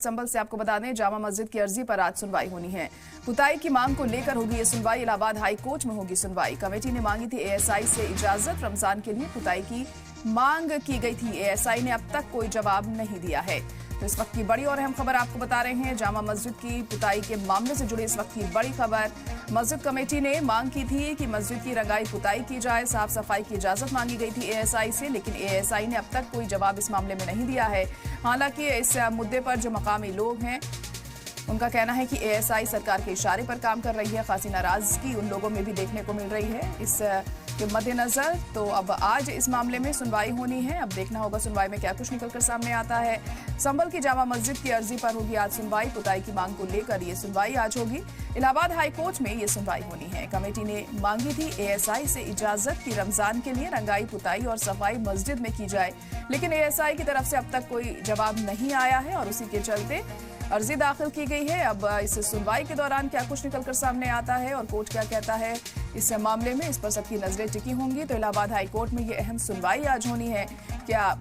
संभल से आपको बता दें, जामा मस्जिद की अर्जी पर आज सुनवाई होनी है। पुताई की मांग को लेकर होगी ये सुनवाई। इलाहाबाद हाई कोर्ट में होगी सुनवाई। कमेटी ने मांगी थी एएसआई से इजाजत। रमजान के लिए पुताई की मांग की गई थी। एएसआई ने अब तक कोई जवाब नहीं दिया है। तो इस वक्त की बड़ी और अहम खबर आपको बता रहे हैं। जामा मस्जिद की पुताई के मामले से जुड़ी इस वक्त की बड़ी खबर। मस्जिद कमेटी ने मांग की थी कि मस्जिद की रंगाई पुताई की जाए। साफ सफाई की इजाजत मांगी गई थी एएसआई से, लेकिन एएसआई ने अब तक कोई जवाब इस मामले में नहीं दिया है। हालांकि इस मुद्दे पर जो मकामी लोग हैं उनका कहना है कि एएसआई सरकार के इशारे पर काम कर रही है। खासी नाराजगी उन लोगों में भी देखने को मिल रही है। इस के मद्देनजर तो अब आज इस मामले में सुनवाई होनी है। अब देखना होगा सुनवाई में क्या कुछ निकलकर सामने आता है। संभल की जामा मस्जिद की अर्जी पर होगी आज सुनवाई। पुताई की मांग को लेकर ये सुनवाई आज होगी। इलाहाबाद हाई कोर्ट में ये सुनवाई होनी है। कमेटी ने मांगी थी एएसआई से इजाजत की रमजान के लिए रंगाई पुताई और सफाई मस्जिद में की जाए, लेकिन एएसआई की तरफ से अब तक कोई जवाब नहीं आया है और उसी के चलते अर्जी दाखिल की गई है। अब इस सुनवाई के दौरान क्या कुछ निकलकर सामने आता है और कोर्ट क्या कहता है इस मामले में, इस पर सबकी नजरें टिकी होंगी। तो इलाहाबाद हाई कोर्ट में ये अहम सुनवाई आज होनी है। क्या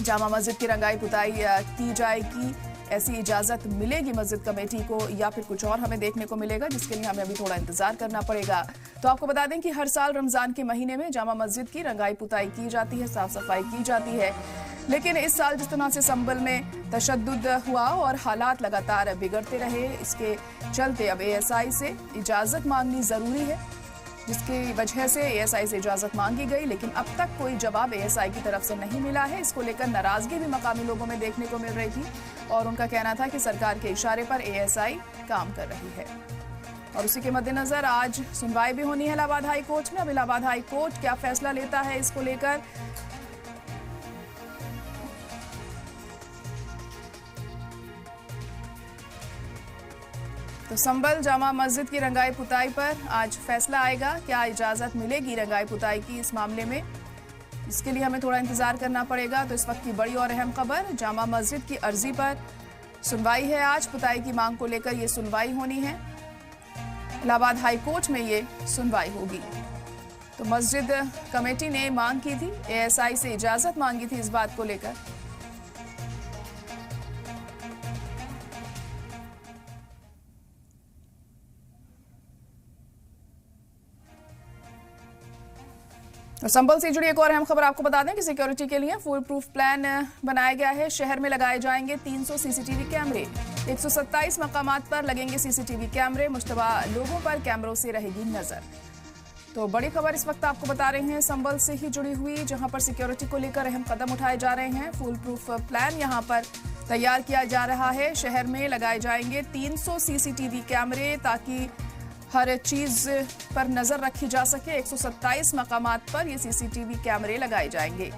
जामा मस्जिद की रंगाई पुताई की जाएगी, ऐसी इजाजत मिलेगी मस्जिद कमेटी को, या फिर कुछ और हमें देखने को मिलेगा, जिसके लिए हमें अभी थोड़ा इंतजार करना पड़ेगा। तो आपको बता दें कि हर साल रमजान के महीने में जामा मस्जिद की रंगाई पुताई की जाती है, साफ सफाई की जाती है। लेकिन इस साल जिस तरह से संभल में तशद्दुद हुआ और हालात लगातार बिगड़ते रहे, इसके चलते अब एएसआई से इजाजत मांगनी जरूरी है, जिसकी वजह से एएसआई से इजाजत मांगी गई, लेकिन अब तक कोई जवाब एएसआई की तरफ से नहीं मिला है। इसको लेकर नाराजगी भी मकामी लोगों में देखने को मिल रही थी और उनका कहना था कि सरकार के इशारे पर एएसआई काम कर रही है। और उसी के मद्देनजर आज सुनवाई भी होनी है इलाहाबाद हाई कोर्ट में। अब इलाहाबाद हाई कोर्ट क्या फैसला लेता है इसको लेकर, तो संभल जामा मस्जिद की रंगाई पुताई पर आज फैसला आएगा। क्या इजाजत मिलेगी रंगाई पुताई की इस मामले में, इसके लिए हमें थोड़ा इंतजार करना पड़ेगा। तो इस वक्त की बड़ी और अहम खबर, जामा मस्जिद की अर्जी पर सुनवाई है आज। पुताई की मांग को लेकर ये सुनवाई होनी है। इलाहाबाद हाई कोर्ट में ये सुनवाई होगी। तो मस्जिद कमेटी ने मांग की थी, एएसआई से इजाजत मांगी थी इस बात को लेकर। और संभल से जुड़ी एक और अहम खबर आपको बता दें कि सिक्योरिटी के लिए फुल प्रूफ प्लान बनाया गया है। शहर में लगाए जाएंगे 300 सीसीटीवी कैमरे। 127 मकामात पर लगेंगे सीसीटीवी कैमरे। मुश्तबा लोगों पर कैमरों से रहेगी नजर। तो बड़ी खबर इस वक्त आपको बता रहे हैं संभल से ही जुड़ी हुई, जहां पर सिक्योरिटी को लेकर अहम कदम उठाए जा रहे हैं। फुल प्रूफ प्लान यहां पर तैयार किया जा रहा है। शहर में लगाए जाएंगे 300 सीसीटीवी कैमरे ताकि हर चीज पर नजर रखी जा सके। 127 मकामात पर ये सीसीटीवी कैमरे लगाए जाएंगे।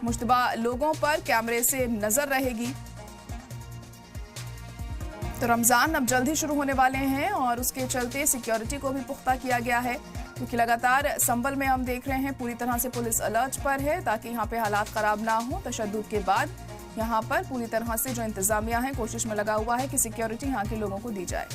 मुश्तबा लोगों पर कैमरे से नजर रहेगी। तो रमजान अब जल्द ही शुरू होने वाले हैं और उसके चलते सिक्योरिटी को भी पुख्ता किया गया है, क्योंकि लगातार संभल में हम देख रहे हैं पूरी तरह से पुलिस अलर्ट पर है ताकि यहाँ पे हालात खराब ना हो। तशद्दुद के बाद यहाँ पर पूरी तरह से जो इंतजामिया है कोशिश में लगा हुआ है कि सिक्योरिटी यहाँ के लोगों को दी जाए।